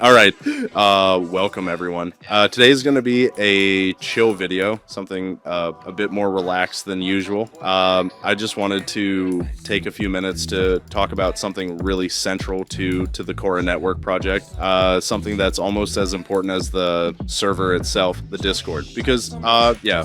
All right. Welcome everyone. Today is going to be a chill video, something a bit more relaxed than usual. I just wanted to take a few minutes to talk about something really central to the Kohra network project, something that's almost as important as the server itself, the Discord. Because, yeah,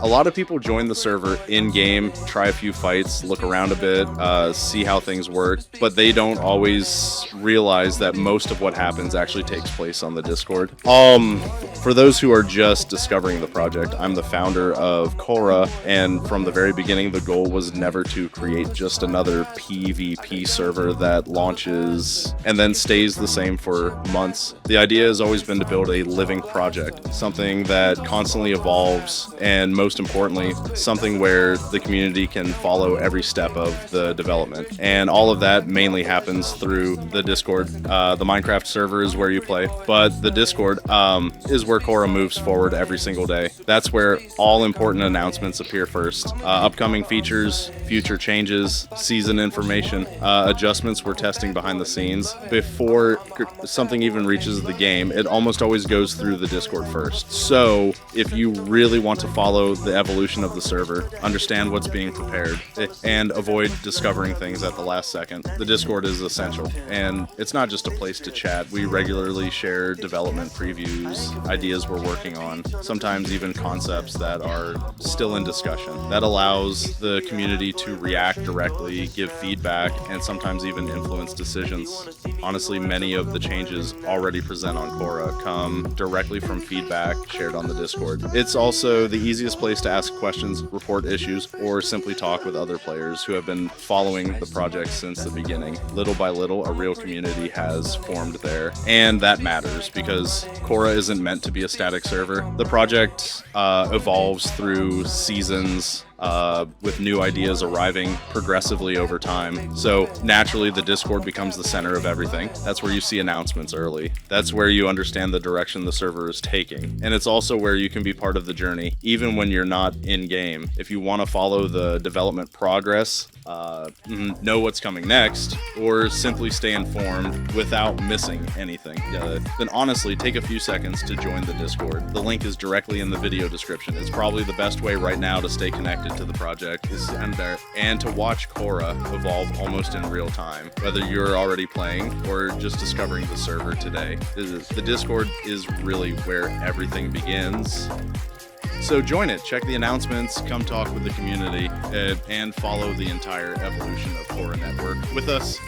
a lot of people join the server in-game, try a few fights, look around a bit, see how things work, but they don't always realize that most of what happens actually takes place on the Discord. For those who are just discovering the project, I'm the founder of Kohra, and from the very beginning, the goal was never to create just another PvP server that launches and then stays the same for months. The idea has always been to build a living project, something that constantly evolves, and most importantly, something where the community can follow every step of the development. And all of that mainly happens through the Discord. The Minecraft server is where you play, but the Discord is where Kohra moves forward every single day. That's where all important announcements appear first. Upcoming features, future changes, season information, adjustments we're testing behind the scenes. Before something even reaches the game, it almost always goes through the Discord first. So if you really want to follow the evolution of the server, understand what's being prepared, and avoid discovering things at the last second, the Discord is essential. And it's not just a place to chat. We regularly share development previews, ideas we're working on, sometimes even concepts that are still in discussion. That allows the community to react directly, give feedback, and sometimes even influence decisions. Honestly, many of the changes already present on Kohra come directly from feedback shared on the Discord. It's also the easiest place to ask questions, report issues, or simply talk with other players who have been following the project since the beginning. Little by little, a real community has formed there, and that matters because Kohra isn't meant to be a static server. The project evolves through seasons, with new ideas arriving progressively over time. So naturally, the Discord becomes the center of everything. That's where you see announcements early. That's where you understand the direction the server is taking. And it's also where you can be part of the journey, even when you're not in-game. If you want to follow the development progress, know what's coming next, or simply stay informed without missing anything, then honestly, take a few seconds to join the Discord. The link is directly in the video description. It's probably the best way right now to stay connected to the project and to watch Kohra evolve almost in real time, whether you're already playing or just discovering the server today. The Discord is really where everything begins. So join it, check the announcements, come talk with the community, and follow the entire evolution of Kohra Network with us.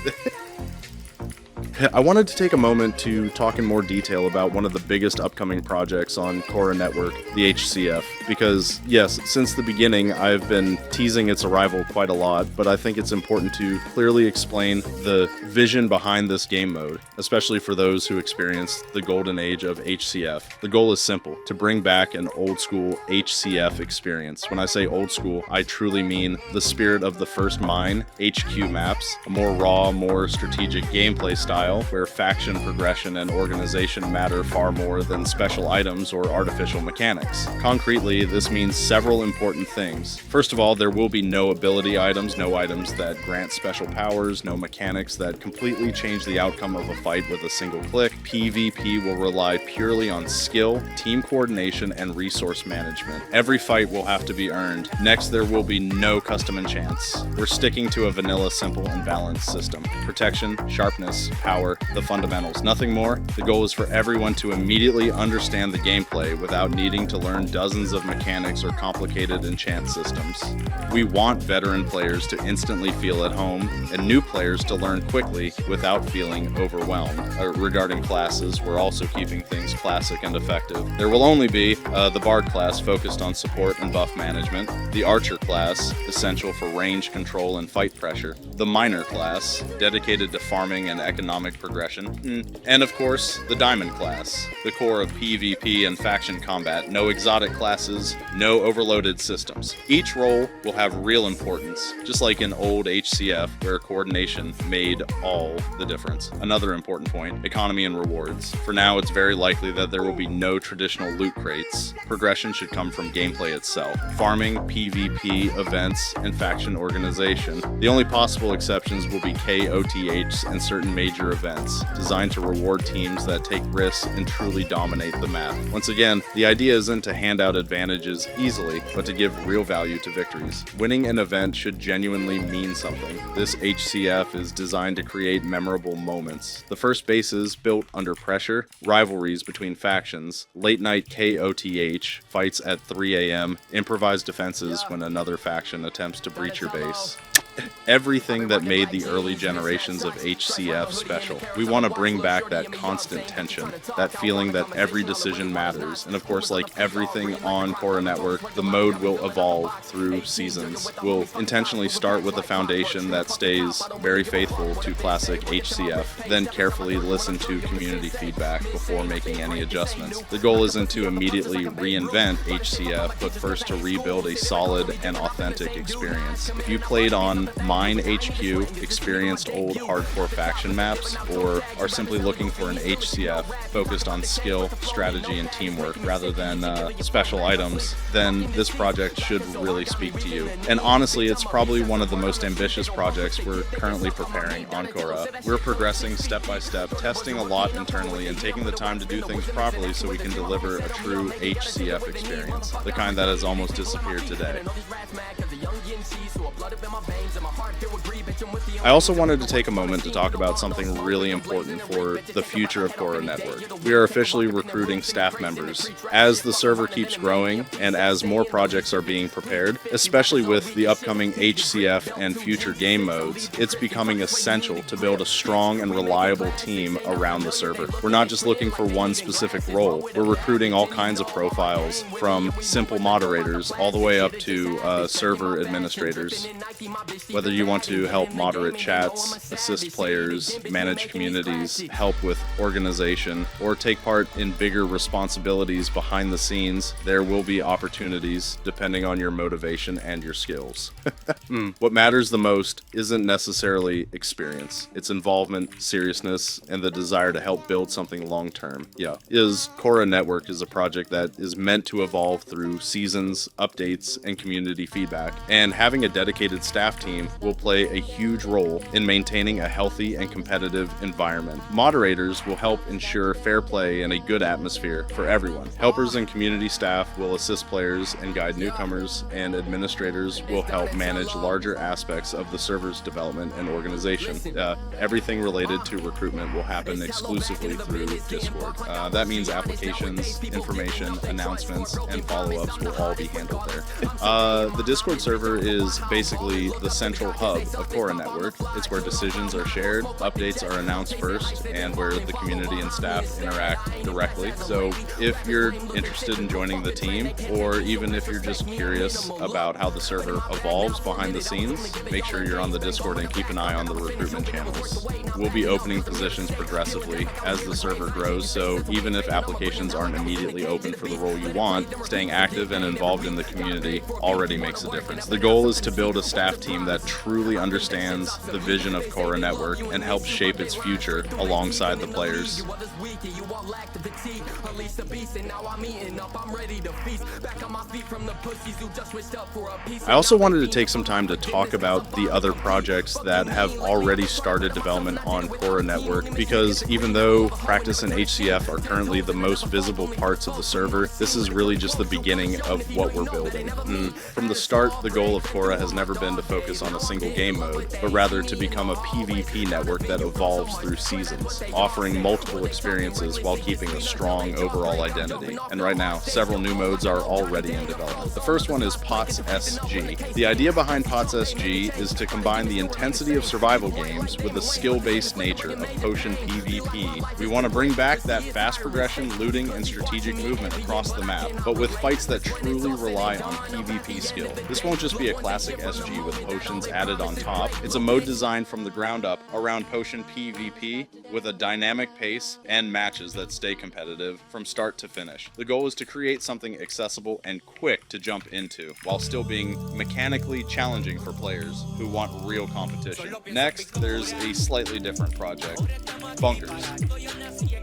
I wanted to take a moment to talk in more detail about one of the biggest upcoming projects on Kohra Network, the HCF, because yes, since the beginning I've been teasing its arrival quite a lot, but I think it's important to clearly explain the vision behind this game mode, especially for those who experienced the golden age of HCF. The goal is simple, to bring back an old school HCF experience. When I say old school, I truly mean the spirit of the first Mine HQ maps, a more raw, more strategic gameplay style where faction progression and organization matter far more than special items or artificial mechanics. Concretely, this means several important things. First of all, there will be no ability items, no items that grant special powers, no mechanics that completely change the outcome of a fight with a single click. PvP will rely purely on skill, team coordination, and resource management. Every fight will have to be earned. Next, there will be no custom enchants. We're sticking to a vanilla, simple, and balanced system. Protection, sharpness, power, the fundamentals, nothing more. The goal is for everyone to immediately understand the gameplay without needing to learn dozens of mechanics or complicated enchant systems. We want veteran players to instantly feel at home, and new players to learn quickly without feeling overwhelmed. Regarding classes, we're also keeping things classic and effective. There will only be the Bard class focused on support and buff management, the Archer class, essential for range control and fight pressure, the Miner class, dedicated to farming and economic progression, and of course, the Diamond class, the core of PvP and faction combat. No exotic classes, no overloaded systems. Each role will have real importance, just like in old HCF, where coordination made all the difference. Another important point, economy and rewards. For now, it's very likely that there will be no traditional loot crates. Progression should come from gameplay itself. Farming, PvP, events, and faction organization. The only possible exceptions will be KOTHs and certain major events designed to reward teams that take risks and truly dominate the map. Once again, the idea isn't to hand out advantages easily, but to give real value to victories. Winning an event should genuinely mean something. This HCF is designed to create memorable moments. The first base is built under pressure, rivalries between factions, late-night KOTH, fights at 3 a.m., improvised defenses when another faction attempts to breach your base. Everything that made the early generations of HCF special. We want to bring back that constant tension, that feeling that every decision matters. And of course, like everything on Kohra Network, the mode will evolve through seasons. We'll intentionally start with a foundation that stays very faithful to classic HCF, then carefully listen to community feedback before making any adjustments. The goal isn't to immediately reinvent HCF, but first to rebuild a solid and authentic experience. If you played on Mine HQ, experienced old hardcore faction maps, or are simply looking for an HCF focused on skill, strategy, and teamwork rather than special items, then this project should really speak to you. And honestly, it's probably one of the most ambitious projects we're currently preparing on Kohra. We're progressing step by step, testing a lot internally, and taking the time to do things properly so we can deliver a true HCF experience, the kind that has almost disappeared today. I also wanted to take a moment to talk about something really important for the future of Kohra Network. We are officially recruiting staff members. As the server keeps growing and as more projects are being prepared, especially with the upcoming HCF and future game modes, it's becoming essential to build a strong and reliable team around the server. We're not just looking for one specific role. We're recruiting all kinds of profiles, from simple moderators all the way up to server administrators. Whether you want to help moderate chats, assist players, manage communities, help with organization, or take part in bigger responsibilities behind the scenes, there will be opportunities depending on your motivation and your skills. What matters the most isn't necessarily experience. It's involvement, seriousness, and the desire to help build something long-term. Kohra Network is a project that is meant to evolve through seasons, updates, and community feedback, and having a dedicated staff team will play a huge role in maintaining a healthy and competitive environment. Moderators will help ensure fair play and a good atmosphere for everyone. Helpers and community staff will assist players and guide newcomers, and administrators will help manage larger aspects of the server's development and organization. Everything related to recruitment will happen exclusively through Discord. That means applications, information, announcements, and follow-ups will all be handled there. The Discord server is basically the central hub of Kohra Network. It's where decisions are shared, updates are announced first, and where the community and staff interact directly. So if you're interested in joining the team, or even if you're just curious about how the server evolves behind the scenes, make sure you're on the Discord and keep an eye on the recruitment channels. We'll be opening positions progressively as the server grows, so even if applications aren't immediately open for the role you want, staying active and involved in the community already makes a difference. The goal is to build a staff team that truly understands the vision of Kohra Network and helps shape its future alongside the players. I also wanted to take some time to talk about the other projects that have already started development on Kohra Network, because even though practice and HCF are currently the most visible parts of the server, this is really just the beginning of what we're building. From the start, the goal of Kohra has never been to focus on a single game mode, but rather to become a PvP network that evolves through seasons, offering multiple experiences while keeping a strong overall identity. And right now, several new modes are already in development. The first one is POTS SG. The idea behind POTS SG is to combine the intensity of survival games with the skill-based nature of potion PvP. We want to bring back that fast progression, looting, and strategic movement across the map, but with fights that truly rely on PvP skill. This won't just be a classic SG with potions added on top. It's a mode designed from the ground up around potion PvP with a dynamic pace and matches that stay competitive from start to finish. The goal is to create something accessible and quick to jump into, while still being mechanically challenging for players who want real competition. Next, there's a slightly different project, Bunkers.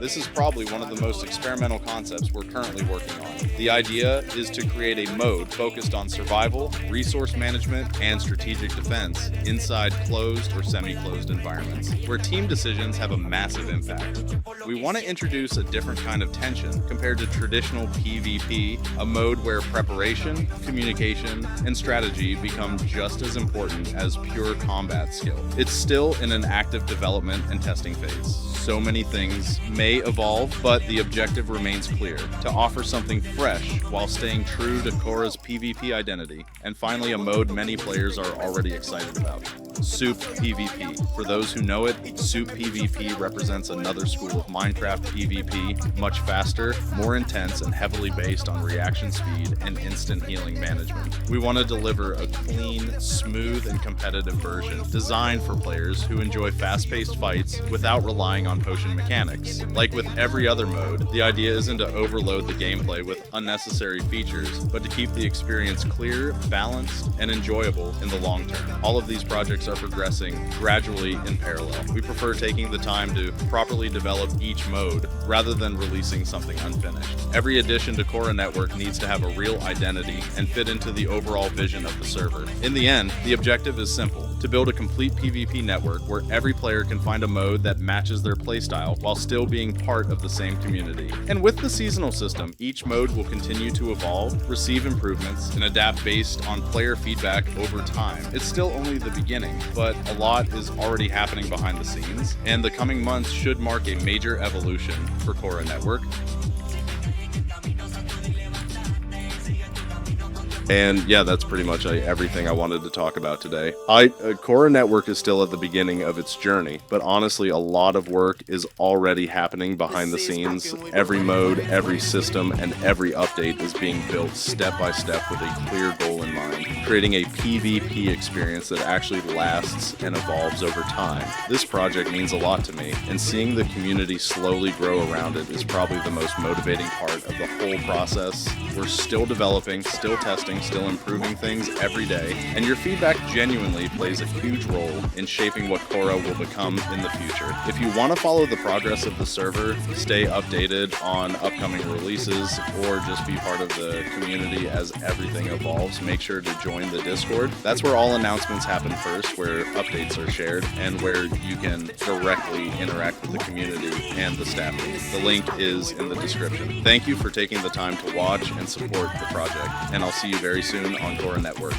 This is probably one of the most experimental concepts we're currently working on. The idea is to create a mode focused on survival, resource management, and strategic defense inside closed or semi-closed environments, where team decisions have a massive impact. We want to introduce a different kind of tension compared to traditional PvP, a mode where preparation, communication, and strategy become just as important as pure combat skill. It's still in an active development and testing phase. So many things may evolve, but the objective remains clear: to offer something fresh while staying true to Kohra's PvP identity. And finally, a mode many players are already excited about: Soup PvP. For those who know it, Soup PvP represents another school of Minecraft PvP, much faster, more intense, and heavily based on reaction speed and instant healing management. We want to deliver a clean, smooth, and competitive version designed for players who enjoy fast-paced fights without relying on potion mechanics. Like with every other mode, the idea isn't to overload the gameplay with unnecessary features, but to keep the experience clear, balanced, and enjoyable in the long term. All of these projects are progressing gradually in parallel. We prefer taking the time to properly develop each mode rather than releasing something unfinished. Every addition to Kohra Network needs to have a real identity and fit into the overall vision of the server. In the end, the objective is simple: to build a complete PvP network where every player can find a mode that matches their playstyle while still being part of the same community. And with the seasonal system, each mode will continue to evolve, receive improvements, and adapt based on player feedback over time. It's still only the beginning, but a lot is already happening behind the scenes, and the coming months should mark a major evolution for Kohra Network. And yeah, that's pretty much everything I wanted to talk about today. Kohra Network is still at the beginning of its journey, but honestly, a lot of work is already happening behind the scenes. Every mode, every system, and every update is being built step by step with a clear goal in mind, creating a PvP experience that actually lasts and evolves over time. This project means a lot to me, and seeing the community slowly grow around it is probably the most motivating part of the whole process. We're still developing, still testing, still improving things every day, and your feedback genuinely plays a huge role in shaping what Kohra will become in the future. If you want to follow the progress of the server, stay updated on upcoming releases, or just be part of the community as everything evolves, make sure to join the Discord. That's where all announcements happen first, where updates are shared, and where you can directly interact with the community and the staff team. The link is in the description. Thank you for taking the time to watch and support the project, and I'll see you very soon on Kohra Network.